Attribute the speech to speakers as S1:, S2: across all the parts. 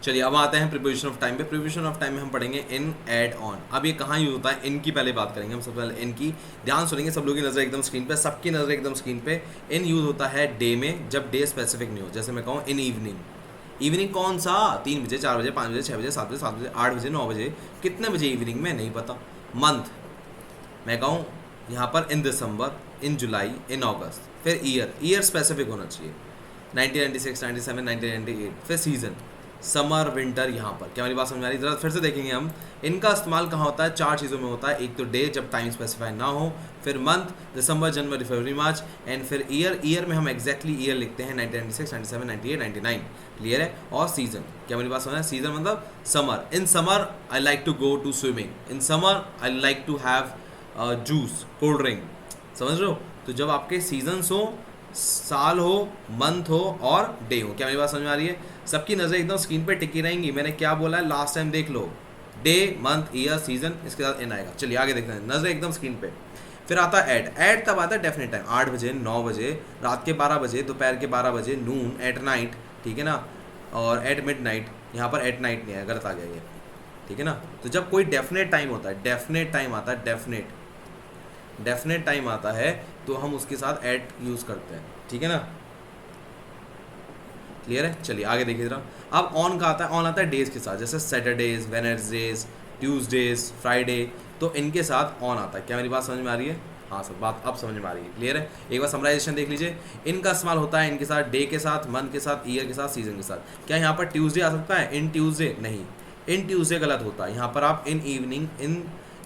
S1: चलिए अब आते हैं प्रीपोजिशन ऑफ टाइम पे। प्रीपोजिशन ऑफ टाइम में हम पढ़ेंगे इन, एड, ऑन। अब ये कहाँ यूज होता है, इन की पहले बात करेंगे हम। सबसे पहले इन की ध्यान सुनेंगे, सब लोगों की नज़र एकदम स्क्रीन पे, सबकी नज़र एकदम स्क्रीन पे। इन यूज होता है डे में, जब डे स्पेसिफिक नहीं हो। जैसे मैं कहूँ इन इवनिंग, इवनिंग कौन सा, 3 बजे, 4 बजे, 5 बजे, 6 बजे, 7 बजे, 7 बजे, 8 बजे, 9 बजे, कितने बजे इवनिंग में नहीं पता। मंथ मैं कहूँ यहाँ पर इन दिसंबर, इन जुलाई, इन अगस्त। फिर ईयर, ईयर स्पेसिफिक होना चाहिए, 1996, 97, 1998। फिर सीजन, समर, विंटर। यहाँ पर क्या मेरी बात समझ में आ रही है? जरा फिर से देखेंगे हम। इनका इस्तेमाल कहाँ होता है, 4 चीज़ों में होता है। एक तो डे, जब टाइम स्पेसिफाई ना हो। फिर month, December, January, February, March. And फिर ईयर, ईयर में हम एग्जैक्टली ईयर लिखते हैं, 1996, 97, 98, 99। क्लियर है? और सीजन, क्या मेरी बात समझ है? सीजन मतलब summer. In summer I like to go to swimming. In summer I like to have juice, cold drink. समझ रहे हो? तो जब आपके सीजन्स हो, साल हो, मंथ हो और डे हो। क्या मेरी बात समझ में आ रही है? सबकी नज़र एकदम स्क्रीन पे टिकी रहेंगी। मैंने क्या बोला है लास्ट टाइम देख लो, डे, मंथ, ईयर, सीजन, इसके साथ इन आएगा। चलिए आगे देखते हैं, नज़र एकदम स्क्रीन पे। फिर आता है ऐड। ऐड तब आता है डेफिनेट टाइम, 8 बजे, 9 बजे, रात के 12 बजे, दोपहर के 12 बजे, नून, एट नाइट। ठीक है ना? और एट मिड नाइट। यहाँ पर एट नाइट नहीं है, गलत आ गया ये। ठीक है ना? तो जब कोई डेफिनेट टाइम होता है, डेफिनेट टाइम आता है, डेफिनेट टाइम आता है, तो हम उसके साथ एट यूज़ करते हैं। ठीक है ना? क्लियर है? चलिए आगे देखिए जरा। अब ऑन का आता है, ऑन आता है डेज के साथ, जैसे सैटरडेज, वेडनेसडेज, ट्यूसडेज, फ्राइडे। तो इनके साथ ऑन आता है। क्या मेरी बात समझ में आ रही है? हाँ सब बात अब समझ में आ रही है। क्लियर है? एक बार समराइजेशन देख लीजिए। इनका इस्तेमाल होता है इनके साथ, डे के साथ, मंथ के साथ, ईयर के साथ, सीजन के साथ। क्या यहाँ पर ट्यूसडे आ सकता है? इन ट्यूसडे नहीं, इन ट्यूसडे गलत होता है। यहाँ पर आप इन इवनिंग,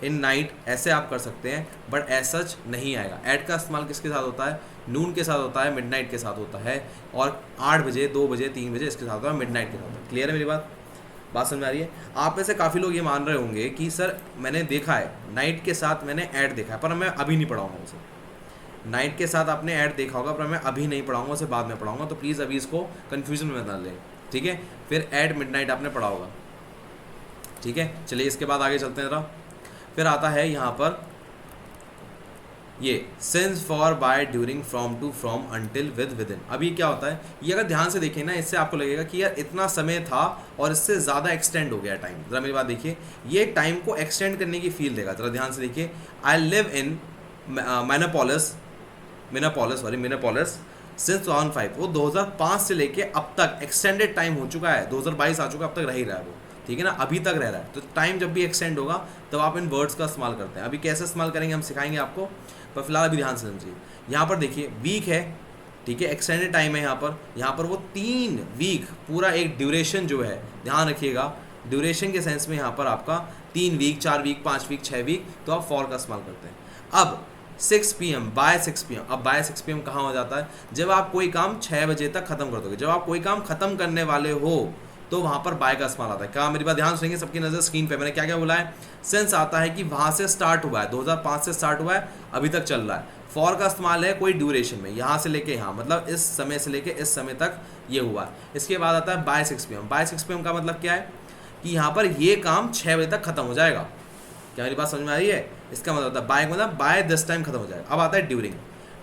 S1: इन नाइट ऐसे आप कर सकते हैं, बट एज सच नहीं आएगा। ऐड का इस्तेमाल किसके साथ होता है? नून के साथ होता है, मिडनाइट के साथ होता है, और 8 बजे, 2 बजे, 3 बजे इसके साथ होता है, मिडनाइट के साथ होता है। क्लियर है मेरी बात समझ में आ रही है? आप में से काफ़ी लोग ये मान रहे होंगे कि सर मैंने देखा है नाइट के साथ मैंने ऐड देखा है, पर मैं अभी नहीं पढ़ाऊँगा उसे। नाइट के साथ आपने ऐड देखा होगा, पर मैं अभी नहीं पढ़ाऊँगा उसे, बाद में पढ़ाऊँगा। तो प्लीज़ अभी इसको कन्फ्यूजन में ना लें। ठीक है? फिर ऐड मिडनाइट आपने पढ़ा होगा। ठीक है? चलिए इसके बाद आगे चलते हैं ज़रा। फिर आता है यहाँ पर ये since, for, by, during, from, to, from, until, with, within. अब ये क्या होता है? ये अगर ध्यान से देखें ना, इससे आपको लगेगा कि यार इतना समय था और इससे ज़्यादा एक्सटेंड हो गया टाइम। ज़रा मेरी बात देखिए, ये टाइम को एक्सटेंड करने की फील देगा। ज़रा ध्यान से देखिए। I live in Minneapolis since 2005। वो 2005 से लेके अब तक एक्सटेंडेड टाइम हो चुका है। 2022 आ चुका है, अब तक रह ही रहा है वो। ठीक है ना? अभी तक रह रहा है। तो टाइम जब भी एक्सटेंड होगा तब आप इन वर्ड्स का इस्तेमाल करते हैं। अभी कैसे इस्तेमाल करेंगे हम सिखाएंगे आपको, पर फिलहाल अभी ध्यान से समझिए। यहाँ पर देखिए वीक है, ठीक है, एक्सटेंडेड टाइम है। यहाँ पर वो 3 वीक पूरा एक ड्यूरेशन जो है, ध्यान रखिएगा, ड्यूरेशन के सेंस में यहाँ पर आपका 3 वीक, 4 वीक, 5 वीक, 6 वीक, तो आप फॉर का इस्तेमाल करते हैं। अब 6 PM, बाय 6 PM। अब बाय 6 PM कहाँ हो जाता है? जब आप कोई काम 6 बजे तक खत्म कर दोगे, जब आप कोई काम खत्म करने वाले हो, तो वहाँ पर बाय का इस्तेमाल आता है। क्या मेरी बात ध्यान सुनेंगे? सबकी नज़र स्क्रीन पे। मैंने क्या क्या बोला है? सेंस आता है कि वहाँ से स्टार्ट हुआ है, 2005 से स्टार्ट हुआ है, अभी तक चल रहा है। फॉर का इस्तेमाल है कोई ड्यूरेशन में, यहाँ से लेके यहाँ, मतलब इस समय से लेके इस समय तक ये हुआ है। इसके बाद आता है बाय 6 PM। बाय 6 PM का मतलब क्या है? कि यहाँ पर ये काम 6 बजे तक खत्म हो जाएगा। क्या मेरी बात समझ में आ रही है? इसका मतलब होता है बाय, मतलब बाय दिस टाइम खत्म हो जाएगा। अब आता है ड्यूरिंग।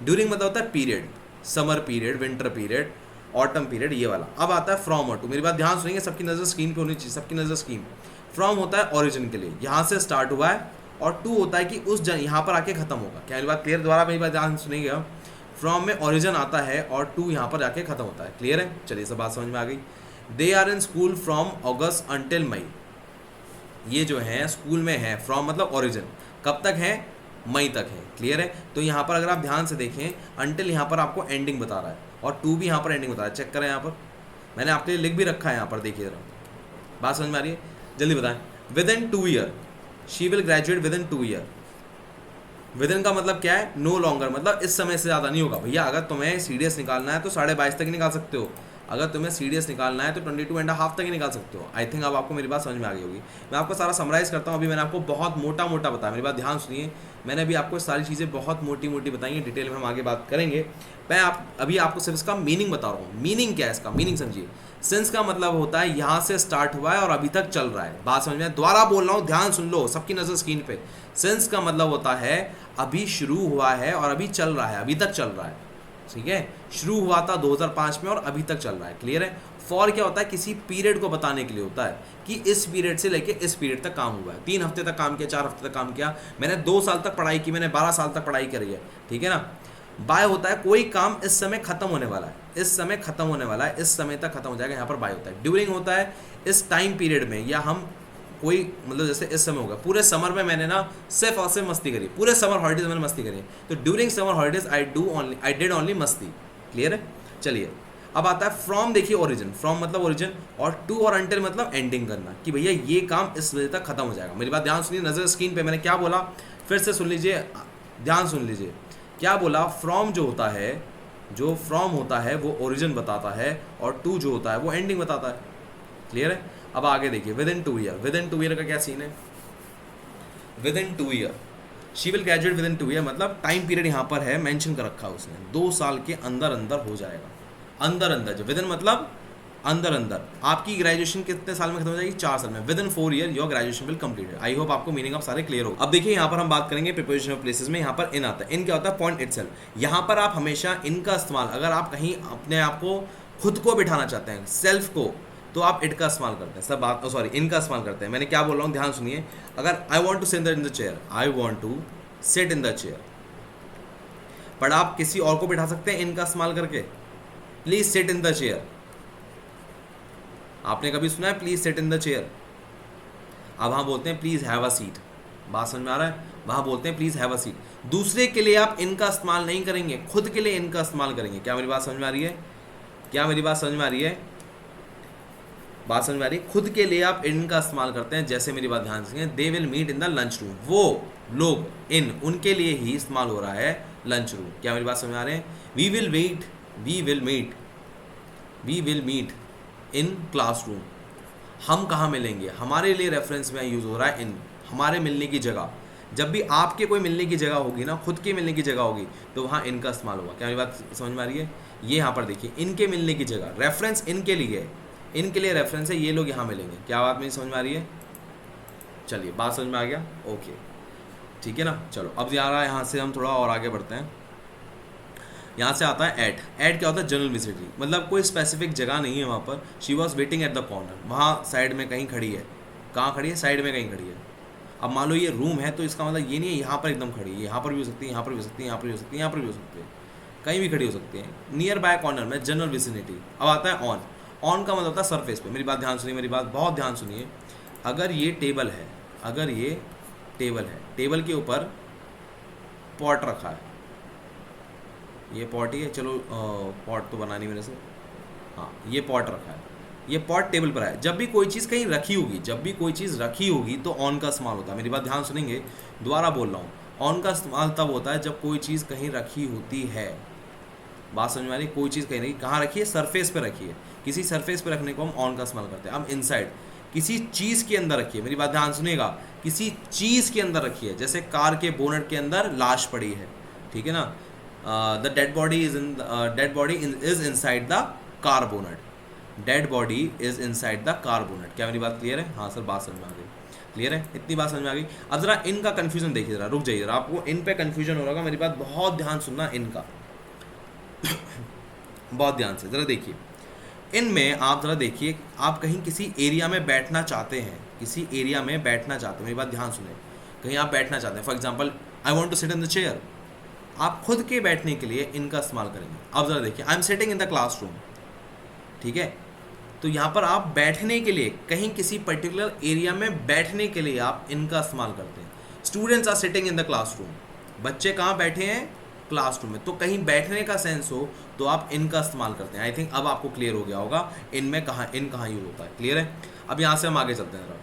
S1: ड्यूरिंग मतलब होता है period, summer period, winter period, autumn period, ये वाला। अब आता है फ्रॉम और टू। मेरी बात ध्यान सुनेंगे, सबकी नज़र स्क्रीन पे होनी चाहिए, सबकी नज़र स्क्रीन। फ्रॉम होता है ओरिजिन के लिए, यहाँ से स्टार्ट हुआ है, और टू होता है कि उस यहाँ पर आके खत्म होगा। क्या मेरी बात क्लियर? दोबारा मेरी बात ध्यान सुनेंगे। फ्रॉम में ओरिजिन आता है और टू यहाँ पर जाके खत्म होता है। क्लियर है? चलिए सब बात समझ में आ गई। They are in school from August until May. ये जो है स्कूल में है, फ्रॉम मतलब ओरिजिन, कब तक है? मई तक है। क्लियर है? तो यहाँ पर अगर आप ध्यान से देखें, अंटिल यहाँ पर आपको एंडिंग बता रहा है, और टू भी यहाँ पर एंडिंग बता रहा है। चेक करें, यहाँ पर मैंने आपके लिए लिख भी रखा है, यहाँ पर देखिए जरा। बात समझ में आ रही है? जल्दी बताएं। With in 2 year, she will graduate with in 2 year. With in का मतलब क्या है? नो लॉन्गर, मतलब इस समय से ज़्यादा नहीं होगा। भैया अगर तुम्हें सीडीएस निकालना है तो 22.5 तक ही निकाल सकते हो। अगर तुम्हें सीडीएस निकालना है तो 22.5 तक ही निकाल सकते हो। आई थिंक अब आपको मेरी बात समझ में आ गई होगी। मैं आपको सारा समराइज़ करता हूँ। अभी मैंने आपको बहुत मोटा बताया, मेरी बात ध्यान सुनिए। मैंने अभी आपको सारी चीज़ें बहुत मोटी बताई हैं, डिटेल में हम आगे बात करेंगे। मैं अभी आपको सिर्फ इसका मीनिंग बता रहा हूँ। मीनिंग क्या है इसका? मीनिंग समझिए। सिंस का मतलब होता है यहाँ से स्टार्ट हुआ है और अभी तक चल रहा है। बात समझ में? दोबारा बोल रहा हूँ, ध्यान सुन लो, सबकी नज़र स्क्रीन पे। सिंस का मतलब होता है अभी शुरू हुआ है और अभी चल रहा है, अभी तक चल रहा है। ठीक है? शुरू हुआ था 2005 में और अभी तक चल रहा है। क्लियर है? फॉर क्या होता है, किसी पीरियड को बताने के लिए होता है कि इस पीरियड से लेके इस पीरियड तक काम हुआ है, 3 हफ्ते तक काम किया, 4 हफ्ते तक काम किया, मैंने 2 साल तक पढ़ाई की, मैंने 12 साल तक पढ़ाई करी है, ठीक है ना। बाय होता है कोई काम इस समय खत्म होने वाला है, इस समय खत्म होने वाला है, इस समय तक खत्म हो जाएगा, यहाँ पर बाय होता है। ड्यूरिंग होता है इस टाइम पीरियड में, या हम कोई मतलब जैसे इस समय होगा, पूरे समर में मैंने ना सिर्फ और सिर्फ मस्ती करी, पूरे समर हॉलीडेज मैंने मस्ती करी, तो during summer holidays I did only मस्ती। क्लियर है। चलिए अब आता है फ्रॉम। देखिए ओरिजिन, फ्रॉम मतलब ओरिजिन, और टू और अंटिल मतलब एंडिंग करना, कि भैया ये काम इस बजे तक खत्म हो जाएगा। मेरी बात ध्यान सुनिए, नजर स्क्रीन पे मैंने क्या बोला फिर से सुन लीजिए, ध्यान सुन लीजिए क्या बोला। फ्रॉम जो होता है, जो फ्रॉम होता है वो ओरिजिन बताता है, और टू जो होता है वो एंडिंग बताता है। क्लियर है। अब आगे देखिए with in 2 year. With in 2 year का क्या सीन है, with in 2 year she will graduate with in 2 year, मतलब टाइम पीरियड यहाँ पर है मेंशन कर रखा है उसने, 2 साल के अंदर अंदर हो जाएगा। अंदर अंदर, जो विद इन मतलब अंदर अंदर, आपकी ग्रेजुएशन कितने साल में खत्म हो जाएगी, 4 साल में। With in 4 year your graduation will completed. I hope आपको मीनिंग ऑफ सारे क्लियर हो। अब देखिए यहाँ पर हम बात करेंगे प्रीपोजिशन ऑफ प्लेसेस में, यहाँ पर इन आता है। इन क्या होता है, पॉइंट इटसेल्फ। यहाँ पर आप हमेशा इन का इस्तेमाल, अगर आप कहीं अपने आप को खुद को बिठाना चाहते हैं, सेल्फ को, तो आप इट का इस्तेमाल करते हैं, सब बात सॉरी इन का इस्तेमाल करते हैं। मैंने क्या बोल रहा हूँ ध्यान सुनिए, अगर I want to sit in the chair, I want to sit in the chair, पर आप किसी और को बिठा सकते हैं इन का इस्तेमाल करके, please sit in the chair. आपने कभी सुना है please sit in the chair? अब वहां बोलते हैं प्लीज हैव अ सीट। बात समझ में आ रहा है? वहां बोलते हैं प्लीज हैव अ सीट। दूसरे के लिए आप इनका इस्तेमाल नहीं करेंगे, खुद के लिए इनका इस्तेमाल करेंगे। क्या मेरी बात समझ में आ रही है? क्या मेरी बात समझ में आ रही है? बात समझ में आ रही है? खुद के लिए आप इनका इस्तेमाल करते हैं। जैसे मेरी बात ध्यान से, they will meet in the lunch room, वो लोग इन उनके लिए ही इस्तेमाल हो रहा है लंच रूम। क्या मेरी बात समझ में आ रही है? We will wait, we will meet, we will meet in classroom. हम कहाँ मिलेंगे, हमारे लिए रेफरेंस में यूज़ हो रहा है इन, हमारे मिलने की जगह। जब भी आपके कोई मिलने की जगह होगी ना, खुद के मिलने की जगह होगी, तो वहाँ इनका इस्तेमाल होगा। क्या मेरी बात समझ में आ रही है? ये यहाँ पर देखिए, इनके मिलने की जगह, रेफरेंस इनके लिए है, इनके लिए रेफरेंस है, ये लोग यहाँ मिलेंगे। क्या बात मेरी समझ में आ रही है? चलिए बात समझ में आ गया, ओके ठीक है ना। चलो अब यहाँ से हम थोड़ा और आगे बढ़ते हैं। यहाँ से आता है एट। एट क्या होता है, जनरल विजिटरी, मतलब कोई स्पेसिफिक जगह नहीं है वहाँ पर। She was waiting at the corner, वहाँ साइड में कहीं खड़ी है। कहाँ खड़ी है? साइड में कहीं खड़ी है। अब मान लो ये रूम है, तो इसका मतलब ये नहीं है यहाँ पर एकदम खड़ी है, यहाँ पर भी हो सकती है, यहाँ पर भी हो सकती है, यहाँ पर भी हो सकती है, यहाँ पर भी हो सकती है, कहीं भी खड़ी हो सकती है। नियर बाय कॉर्नर में, जनरल विसिनिटी। अब आता है ऑन। ऑन का मतलब होता है सरफेस पे। मेरी बात ध्यान सुनिए, मेरी बात बहुत ध्यान सुनिए। अगर ये टेबल है, अगर ये टेबल है, टेबल के ऊपर पॉट रखा है, ये पॉट ही है, चलो पॉट तो बना नहीं मेरे से, हाँ ये पॉट रखा है, ये पॉट टेबल पर है। जब भी कोई चीज़ कहीं रखी होगी, जब भी कोई चीज़ रखी होगी, तो ऑन का इस्तेमाल होता है। मेरी बात ध्यान सुनेंगे, दोबारा बोल रहा हूँ, ऑन का इस्तेमाल तब होता है जब कोई चीज़ कहीं रखी होती है। बात समझ में आ रही? कोई चीज़ कहीं नहीं, कहाँ रखी है? सरफेस पे रखी है। किसी सरफेस पे रखने को हम ऑन का इस्तेमाल करते हैं। अब इनसाइड, किसी चीज़ के अंदर रखी है। मेरी बात ध्यान सुनिएगा, किसी चीज़ के अंदर रखी है, जैसे कार के बोनट के अंदर लाश पड़ी है, ठीक है ना। The dead body is in, dead body is inside the car bonnet, dead body is inside the car bonnet. क्या मेरी बात क्लियर है? हाँ सर बात समझ में आ गई, क्लियर है, इतनी बात समझ में आ गई। अब जरा इनका कन्फ्यूजन देखिए, जरा रुक जाइए जरा, आपको इन पे कन्फ्यूजन हो रहा होगा। मेरी बात बहुत ध्यान सुनना, इनका बहुत ध्यान से जरा देखिए। इनमें आप जरा देखिए, आप कहीं किसी एरिया में बैठना चाहते हैं, किसी एरिया में बैठना चाहते हैं, मेरी बात ध्यान सुने, कहीं आप बैठना चाहते हैं, for example I want to sit in the chair, आप खुद के बैठने के लिए इनका इस्तेमाल करेंगे। अब जरा देखिए, आई am sitting in the classroom, ठीक है, तो यहाँ पर आप बैठने के लिए, कहीं किसी पर्टिकुलर एरिया में बैठने के लिए आप इनका इस्तेमाल करते हैं। Students are sitting in the classroom, बच्चे कहाँ बैठे हैं? क्लासरूम में। तो कहीं बैठने का सेंस हो तो आप इनका इस्तेमाल करते हैं। आई थिंक अब आपको क्लियर हो गया होगा इनमें कहाँ इन कहाँ यूज होता है, क्लियर है। अब यहाँ से हम आगे चलते हैं,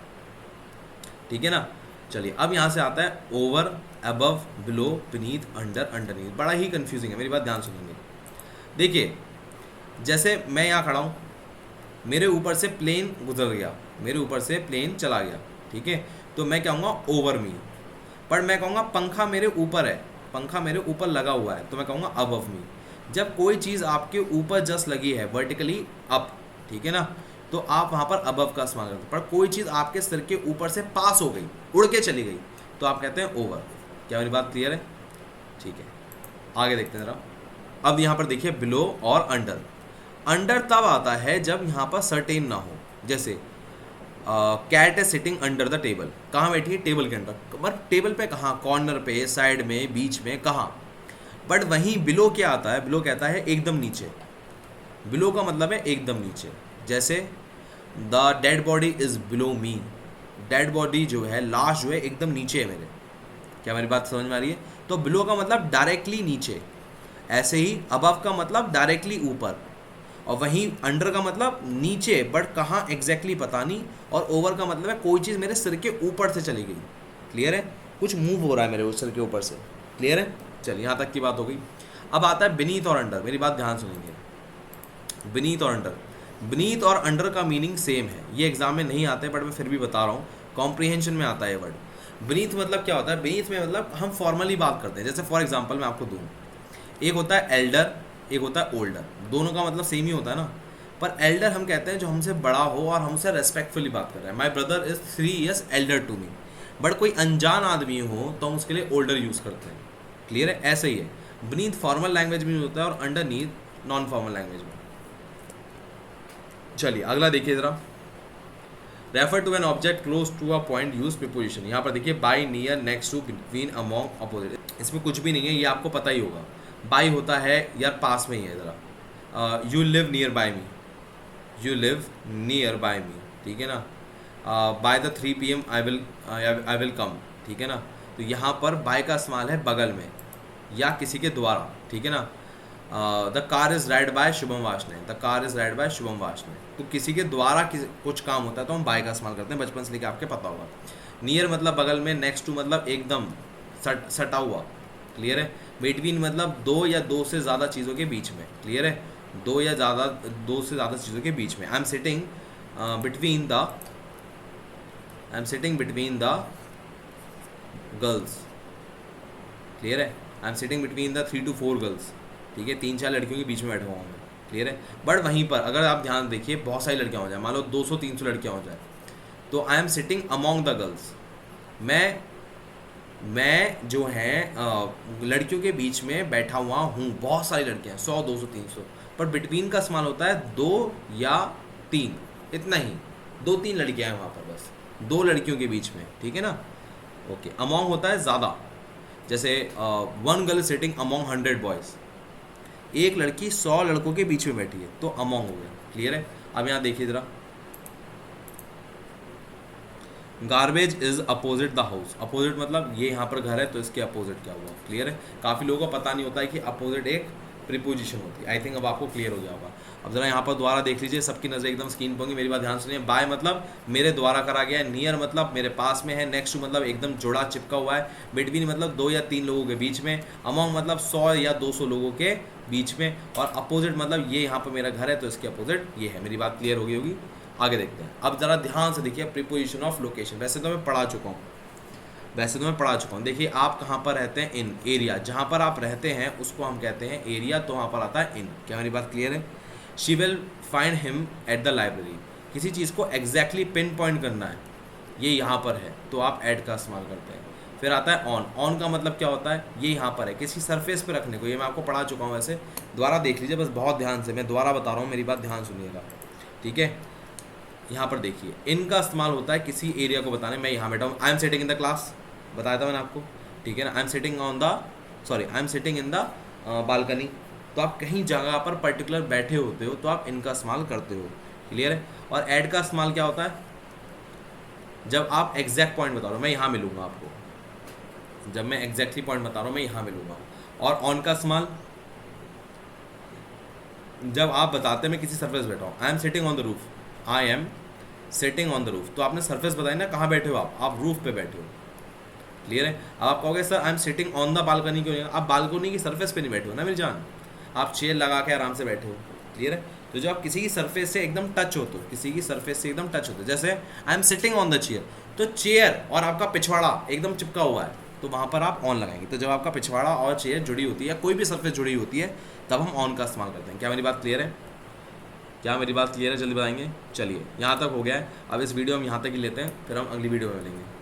S1: ठीक है ना। चलिए अब यहाँ से आता है over, above, below, beneath, under, underneath. बड़ा ही कंफ्यूजिंग है, मेरी बात ध्यान सुनेंगे। देखिए जैसे मैं यहाँ खड़ा हूँ, मेरे ऊपर से प्लेन गुजर गया, मेरे ऊपर से प्लेन चला गया, ठीक है, तो मैं कहूँगा ओवर मी। पर मैं कहूँगा पंखा मेरे ऊपर है, पंखा मेरे ऊपर लगा हुआ है, तो मैं कहूँगा अबव मी। जब कोई चीज़ आपके ऊपर जस्ट लगी है, वर्टिकली अप, ठीक है ना, तो आप वहाँ पर अबव का इस्तेमाल करते हैं। पर कोई चीज़ आपके सिर के ऊपर से पास हो गई, उड़ के चली गई, तो आप कहते हैं ओवर। क्या मेरी बात क्लियर है? ठीक है, आगे देखते हैं ज़रा। अब यहाँ पर देखिए बिलो और अंडर। अंडर तब आता है जब यहाँ पर सर्टेन ना हो, जैसे cat is sitting under the table, कहाँ बैठी है, टेबल के अंडर, मतलब टेबल पे कहाँ, कॉर्नर पे, साइड में, बीच में, कहाँ। बट वहीं बिलो क्या आता है, बिलो कहता है एकदम नीचे, बिलो का मतलब है एकदम नीचे, जैसे the dead body is below me, dead body जो है, लाश जो है एकदम नीचे है मेरे। क्या मेरी बात समझ में आ रही है? तो बिलो का मतलब डायरेक्टली नीचे, ऐसे ही अबव का मतलब डायरेक्टली ऊपर, और वहीं अंडर का मतलब नीचे बट कहाँ एग्जैक्टली पता नहीं, और ओवर का मतलब है कोई चीज़ मेरे सिर के ऊपर से चली गई। क्लियर है? कुछ मूव हो रहा है मेरे उस सिर के ऊपर से। क्लियर है? चलिए यहाँ तक की बात हो गई। अब आता है बीनीथ और अंडर। मेरी बात ध्यान सुनेंगे। बीनीथ और अंडर, बीनीथ और अंडर का मीनिंग सेम है। ये एग्जाम में नहीं आते बट मैं फिर भी बता रहा हूँ, कॉम्प्रीहेंशन में आता है ये वर्ड। बीनीथ मतलब क्या होता है? बीनीथ में मतलब हम फॉर्मली बात करते हैं। जैसे फॉर एग्जाम्पल मैं आपको दूँ, एक होता है एल्डर, एक होता है ओल्डर, दोनों का मतलब सेम ही होता है ना, पर एल्डर हम कहते हैं जो हमसे बड़ा हो और हमसे रेस्पेक्टफुली बात कर रहा है। My brother is 3 years elder to me. But कोई अनजान आदमी हो तो हम उसके लिए ओल्डर यूज़ करते हैं। क्लियर है? ऐसे ही है, बीनीथ फॉर्मल लैंग्वेज में होता है और underneath non formal language में। चलिए अगला देखिए ज़रा, refer to an object close to a point use preposition. यहाँ पर देखिए by, near, next to, between, among, opposite. इसमें कुछ भी नहीं है, ये आपको पता ही होगा। बाई होता है यार पास में ही है ज़रा, you live near by me, you live near by me, ठीक है ना। By the 3 PM I will come, ठीक है ना। तो यहाँ पर बाय का इस्तेमाल है बगल में या किसी के द्वारा, ठीक है ना। The car is ride bye Shubham Washne, the car is ride bye Shubham Washne. तो किसी के द्वारा कुछ काम होता है तो हम बाय का इस्तेमाल करते हैं, बचपन से लेकर आपके पता होगा। नियर मतलब बगल में, नेक्स्ट टू मतलब एकदम सटा हुआ। क्लियर है? बिटवीन मतलब दो या दो से ज़्यादा चीज़ों के बीच में। क्लियर है? दो से ज़्यादा चीज़ों के बीच में। I am sitting between the girls. Clear है? I am sitting between the 3 to 4 girls, ठीक है, 3-4 लड़कियों के बीच में बैठा हुआ हूँ मैं। क्लियर है? बट वहीं पर अगर आप ध्यान देखिए, बहुत सारी लड़कियाँ हो जाए, मान लो 200-300 लड़कियाँ हो जाए, तो आई am sitting among the girls, मैं जो है लड़कियों के बीच में बैठा हुआ हूँ। बहुत सारी लड़कियाँ, 100, 200, 300, पर बिटवीन का इस्तेमाल होता है 2 या 3, इतना ही, 2-3 लड़कियाँ हैं वहाँ पर, बस 2 लड़कियों के बीच में, ठीक है ना। ओके, अमॉन्ग होता है ज़्यादा, जैसे 1 गर्ल सिटिंग अमॉन्ग 100 बॉयज़, एक लड़की 100 लड़कों के बीच में बैठी है, तो अमॉन्ग हो गया। क्लियर है? अब यहाँ देखिए ज़रा, garbage is opposite the house. Opposite मतलब ये यहाँ पर घर है तो इसके अपोजिट क्या हुआ। क्लियर है? काफ़ी लोगों को पता नहीं होता है कि अपोजिट एक प्रीपोजिशन होती है। आई थिंक अब आपको क्लियर हो गया होगा। अब जरा यहाँ पर दोबारा देख लीजिए, सबकी नज़र एकदम स्क्रीन पर होंगी, मेरी बात ध्यान सुनिए। बाय मतलब मेरे द्वारा करा गया है, नियर मतलब मेरे पास में है, नेक्स्ट मतलब एकदम जुड़ा चिपका हुआ है, बिटवीन मतलब 2 या 3 लोगों के बीच में, अमॉन्ग मतलब 100 या 200 लोगों के बीच में, और अपोजिट मतलब ये यहाँ पर मेरा घर है तो इसके अपोजिट ये है। मेरी बात क्लियर हो गई होगी। आगे देखते हैं। अब ज़रा ध्यान से देखिए, प्रीपोजिशन ऑफ लोकेशन। वैसे तो मैं पढ़ा चुका हूँ, देखिए आप कहाँ पर रहते हैं, इन एरिया, जहाँ पर आप रहते हैं उसको हम कहते हैं एरिया, तो वहाँ पर आता है इन। क्या मेरी बात क्लियर है? She will find him at the library, किसी चीज़ को एग्जैक्टली पिन पॉइंट करना है, ये यहाँ पर है, तो आप एट का इस्तेमाल करते हैं। फिर आता है ऑन का मतलब क्या होता है, ये यहाँ पर है, किसी सरफेस पे रखने को, ये मैं आपको पढ़ा चुका हूँ। वैसे दोबारा देख लीजिए, बस बहुत ध्यान से, मैं दोबारा बता रहा हूँ, मेरी बात ध्यान सुनिएगा, ठीक है। यहाँ पर देखिए, इनका इस्तेमाल होता है किसी एरिया को बताने। मैं यहाँ बैठा हूँ, आई am sitting in the class, बताया था मैंने आपको, ठीक है ना। आई am sitting in the balcony, तो आप कहीं जगह पर पर्टिकुलर बैठे होते हो तो आप इनका इस्तेमाल करते हो। क्लियर है? और ऐड का इस्तेमाल क्या होता है? जब आप एग्जैक्ट पॉइंट बता रहे हो, मैं यहाँ मिलूंगा आपको, जब मैं एग्जैक्टली पॉइंट बता रहा हूँ मैं यहाँ मिलूंगा। और ऑन का इस्तेमाल जब आप बताते हैं मैं किसी सरफेस बैठा हूँ, आई am sitting on the roof, I am sitting on the roof, तो आपने सरफेस बताया ना, कहाँ बैठे हो आप रूफ पे बैठे हो। क्लियर है? अब आप कहोगे sir I am sitting on the balcony, क्यों नहीं? आप बालकनी की सरफेस पे नहीं बैठे हो ना मेरी जान, आप चेयर लगा के आराम से बैठे हो। क्लियर है? तो जब आप किसी की सरफेस से एकदम टच होते हो, जैसे आई am sitting on the chair, तो चेयर और आपका पिछवाड़ा एकदम चिपका हुआ है, तो वहाँ पर आप ऑन लगाएंगे। तो जब आपका पिछवाड़ा और चेयर जुड़ी होती है, कोई भी सरफेस जुड़ी होती है, तब हम ऑन का इस्तेमाल करते हैं। क्या मेरी बात क्लियर है? जल्दी बताएंगे। चलिए यहाँ तक हो गया है, अब इस वीडियो हम यहाँ तक ही लेते हैं, फिर हम अगली वीडियो में मिलेंगे।